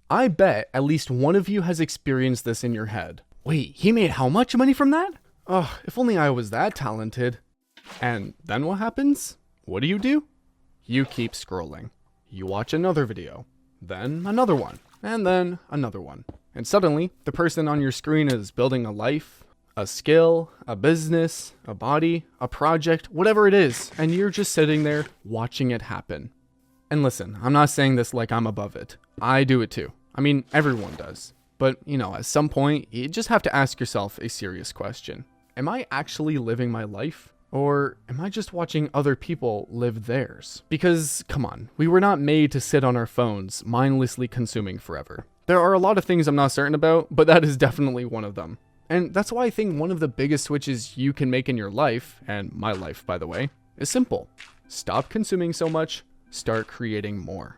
I bet at least one of you has experienced this in your head. Wait, he made how much money from that? Ugh, if only I was that talented. And then what happens? What do? You keep scrolling. You watch another video, then another one, and then another one. And suddenly, the person on your screen is building a life, a skill, a business, a body, a project, whatever it is, and you're just sitting there watching it happen. And listen, I'm not saying this like I'm above it. I do it too. I mean, everyone does. But, at some point, you just have to ask yourself a serious question. Am I actually living my life? Or am I just watching other people live theirs? Because, come on, we were not made to sit on our phones, mindlessly consuming forever. There are a lot of things I'm not certain about, but that is definitely one of them. And that's why I think one of the biggest switches you can make in your life, and my life, by the way, is simple. Stop consuming so much, start creating more.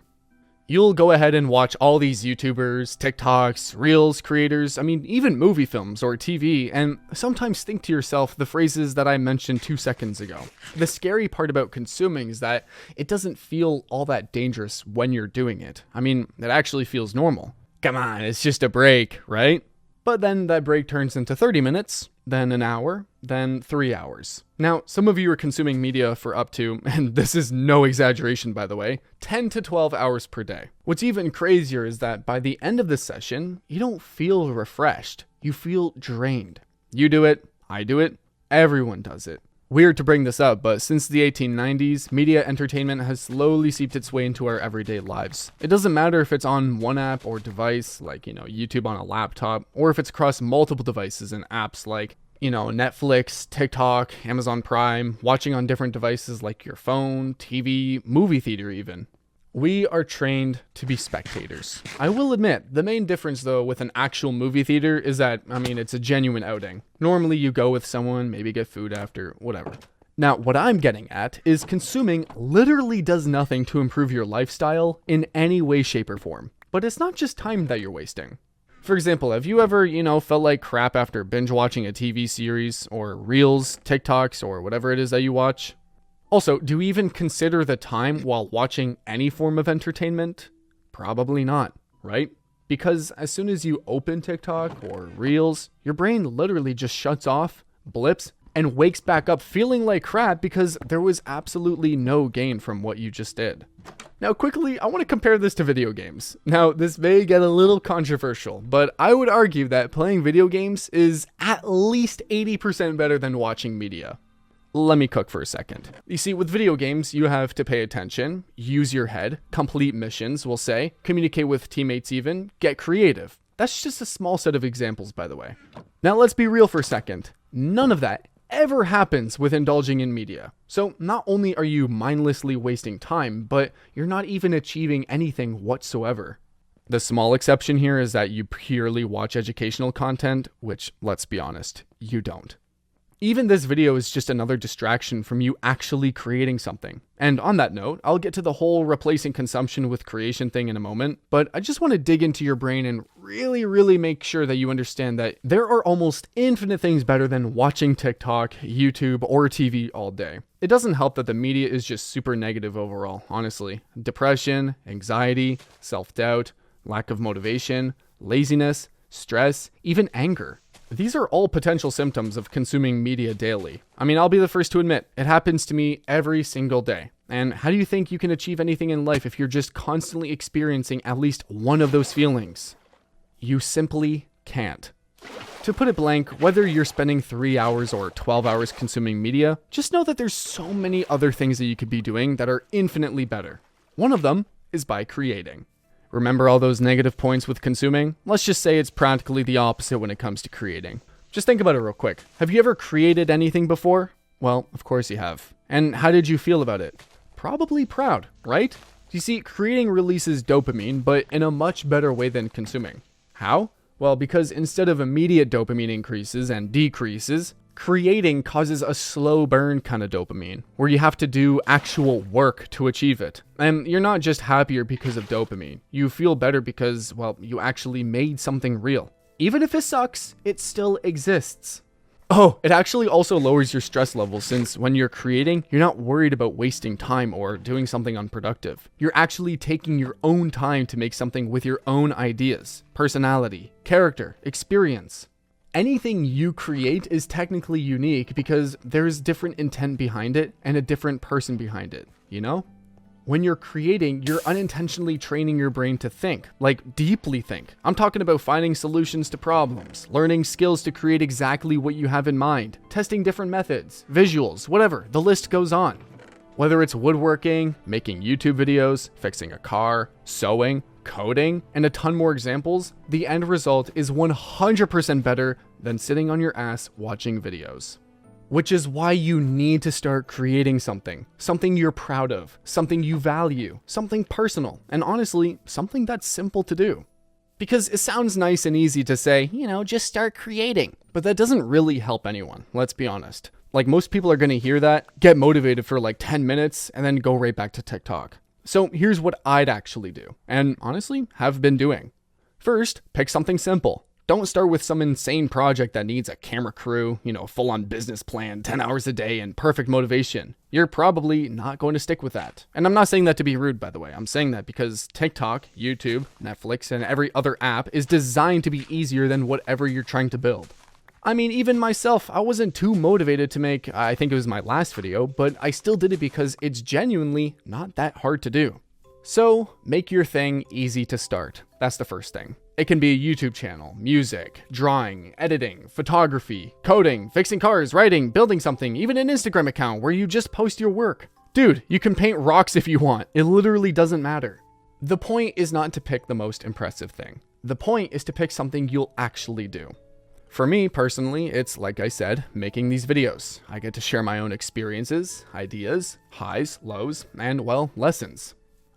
You'll go ahead and watch all these YouTubers, TikToks, Reels creators, even movie films or TV, and sometimes think to yourself the phrases that I mentioned 2 seconds ago. The scary part about consuming is that it doesn't feel all that dangerous when you're doing it. It actually feels normal. Come on, it's just a break, right? But then that break turns into 30 minutes, then an hour, then 3 hours. Now, some of you are consuming media for up to, and this is no exaggeration by the way, 10 to 12 hours per day. What's even crazier is that by the end of the session, you don't feel refreshed. You feel drained. You do it, I do it, everyone does it. Weird to bring this up, but since the 1890s, media entertainment has slowly seeped its way into our everyday lives. It doesn't matter if it's on one app or device, like, YouTube on a laptop, or if it's across multiple devices and apps like, Netflix, TikTok, Amazon Prime, watching on different devices like your phone, TV, movie theater even. We are trained to be spectators. I will admit, the main difference though with an actual movie theater is that, it's a genuine outing. Normally you go with someone, maybe get food after, whatever. Now, what I'm getting at is consuming literally does nothing to improve your lifestyle in any way, shape, or form. But it's not just time that you're wasting. For example, have you ever, felt like crap after binge watching a TV series or Reels, TikToks, or whatever it is that you watch? Also, do you even consider the time while watching any form of entertainment? Probably not, right? Because as soon as you open TikTok or Reels, your brain literally just shuts off, blips, and wakes back up feeling like crap because there was absolutely no gain from what you just did. Now quickly, I want to compare this to video games. Now, this may get a little controversial, but I would argue that playing video games is at least 80% better than watching media. Let me cook for a second. You see, with video games, you have to pay attention, use your head, complete missions, we'll say, communicate with teammates even, get creative. That's just a small set of examples, by the way. Now let's be real for a second. None of that ever happens with indulging in media. So not only are you mindlessly wasting time, but you're not even achieving anything whatsoever. The small exception here is that you purely watch educational content, which, let's be honest, you don't. Even this video is just another distraction from you actually creating something. And on that note, I'll get to the whole replacing consumption with creation thing in a moment, but I just want to dig into your brain and really make sure that you understand that there are almost infinite things better than watching TikTok, YouTube, or TV all day. It doesn't help that the media is just super negative overall, honestly. Depression, anxiety, self-doubt, lack of motivation, laziness, stress, even anger. These are all potential symptoms of consuming media daily. I'll be the first to admit, it happens to me every single day. And how do you think you can achieve anything in life if you're just constantly experiencing at least one of those feelings? You simply can't. To put it blank, whether you're spending 3 hours or 12 hours consuming media, just know that there's so many other things that you could be doing that are infinitely better. One of them is by creating. Remember all those negative points with consuming? Let's just say it's practically the opposite when it comes to creating. Just think about it real quick. Have you ever created anything before? Well, of course you have. And how did you feel about it? Probably proud, right? You see, creating releases dopamine, but in a much better way than consuming. How? Well, because instead of immediate dopamine increases and decreases, creating causes a slow burn kind of dopamine, where you have to do actual work to achieve it. And you're not just happier because of dopamine. You feel better because, well, you actually made something real. Even if it sucks, it still exists. Oh, it actually also lowers your stress level, since when you're creating, you're not worried about wasting time or doing something unproductive. You're actually taking your own time to make something with your own ideas, personality, character, experience. Anything you create is technically unique because there's different intent behind it and a different person behind it, you know? When you're creating, you're unintentionally training your brain to think, like deeply think. I'm talking about finding solutions to problems, learning skills to create exactly what you have in mind, testing different methods, visuals, whatever, the list goes on. Whether it's woodworking, making YouTube videos, fixing a car, sewing, coding, and a ton more examples, the end result is 100% better than sitting on your ass watching videos. Which is why you need to start creating something you're proud of, something you value, something personal, and honestly, something that's simple to do. Because it sounds nice and easy to say, just start creating, but that doesn't really help anyone, let's be honest. Like, most people are gonna hear that, get motivated for like 10 minutes, and then go right back to TikTok. So here's what I'd actually do, and honestly, have been doing. First, pick something simple. Don't start with some insane project that needs a camera crew, full-on business plan, 10 hours a day, and perfect motivation. You're probably not going to stick with that. And I'm not saying that to be rude, by the way. I'm saying that because TikTok, YouTube, Netflix, and every other app is designed to be easier than whatever you're trying to build. I mean, even myself, I wasn't too motivated to make, I think it was my last video, but I still did it because it's genuinely not that hard to do. So, make your thing easy to start. That's the first thing. It can be a YouTube channel, music, drawing, editing, photography, coding, fixing cars, writing, building something, even an Instagram account where you just post your work. Dude, you can paint rocks if you want. It literally doesn't matter. The point is not to pick the most impressive thing. The point is to pick something you'll actually do. For me, personally, it's, like I said, making these videos. I get to share my own experiences, ideas, highs, lows, and, well, lessons.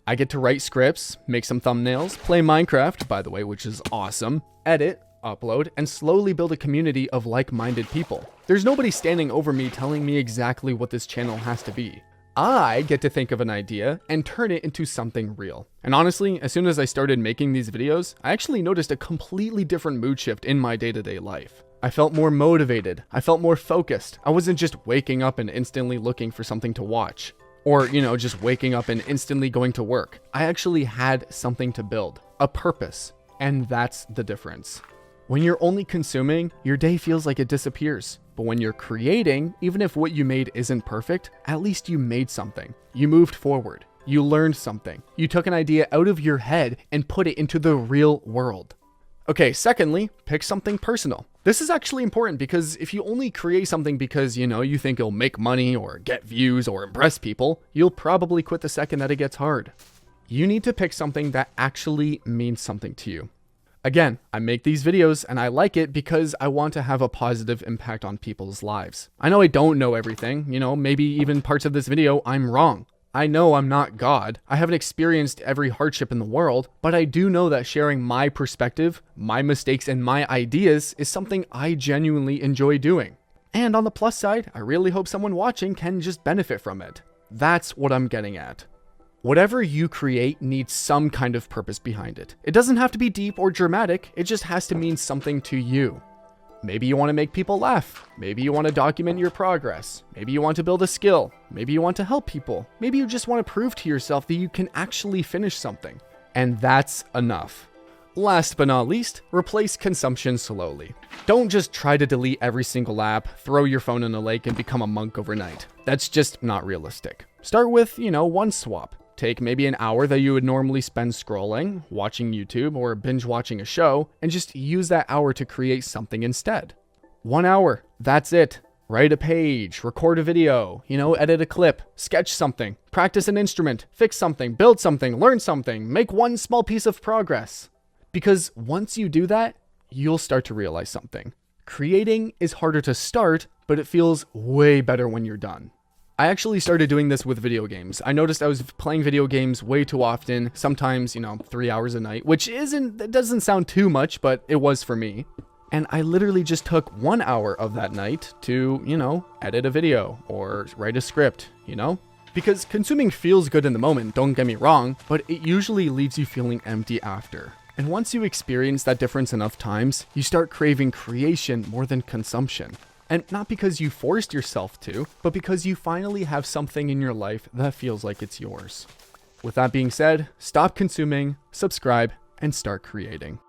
I get to write scripts, make some thumbnails, play Minecraft, by the way, which is awesome, edit, upload, and slowly build a community of like-minded people. There's nobody standing over me telling me exactly what this channel has to be. I get to think of an idea and turn it into something real. And honestly, as soon as I started making these videos, I actually noticed a completely different mood shift in my day-to-day life. I felt more motivated. I felt more focused. I wasn't just waking up and instantly looking for something to watch. Or, just waking up and instantly going to work. I actually had something to build, a purpose, and that's the difference. When you're only consuming, your day feels like it disappears. But when you're creating, even if what you made isn't perfect, at least you made something. You moved forward. You learned something. You took an idea out of your head and put it into the real world. Okay, secondly, pick something personal. This is actually important because if you only create something because, you think it'll make money or get views or impress people, you'll probably quit the second that it gets hard. You need to pick something that actually means something to you. Again, I make these videos and I like it because I want to have a positive impact on people's lives. I know I don't know everything, maybe even parts of this video I'm wrong. I know I'm not God. I haven't experienced every hardship in the world, but I do know that sharing my perspective, my mistakes, and my ideas is something I genuinely enjoy doing. And on the plus side, I really hope someone watching can just benefit from it. That's what I'm getting at. Whatever you create needs some kind of purpose behind it. It doesn't have to be deep or dramatic, it just has to mean something to you. Maybe you want to make people laugh. Maybe you want to document your progress. Maybe you want to build a skill. Maybe you want to help people. Maybe you just want to prove to yourself that you can actually finish something. And that's enough. Last but not least, replace consumption slowly. Don't just try to delete every single app, throw your phone in a lake, and become a monk overnight. That's just not realistic. Start with, one swap. Take maybe an hour that you would normally spend scrolling, watching YouTube, or binge watching a show, and just use that hour to create something instead. 1 hour, that's it. Write a page, record a video, edit a clip, sketch something, practice an instrument, fix something, build something, learn something, make one small piece of progress. Because once you do that, you'll start to realize something. Creating is harder to start, but it feels way better when you're done. I actually started doing this with video games. I noticed I was playing video games way too often, sometimes, 3 hours a night, which that doesn't sound too much, but it was for me. And I literally just took 1 hour of that night to, edit a video or write a script, Because consuming feels good in the moment, don't get me wrong, but it usually leaves you feeling empty after. And once you experience that difference enough times, you start craving creation more than consumption. And not because you forced yourself to, but because you finally have something in your life that feels like it's yours. With that being said, stop consuming, subscribe, and start creating.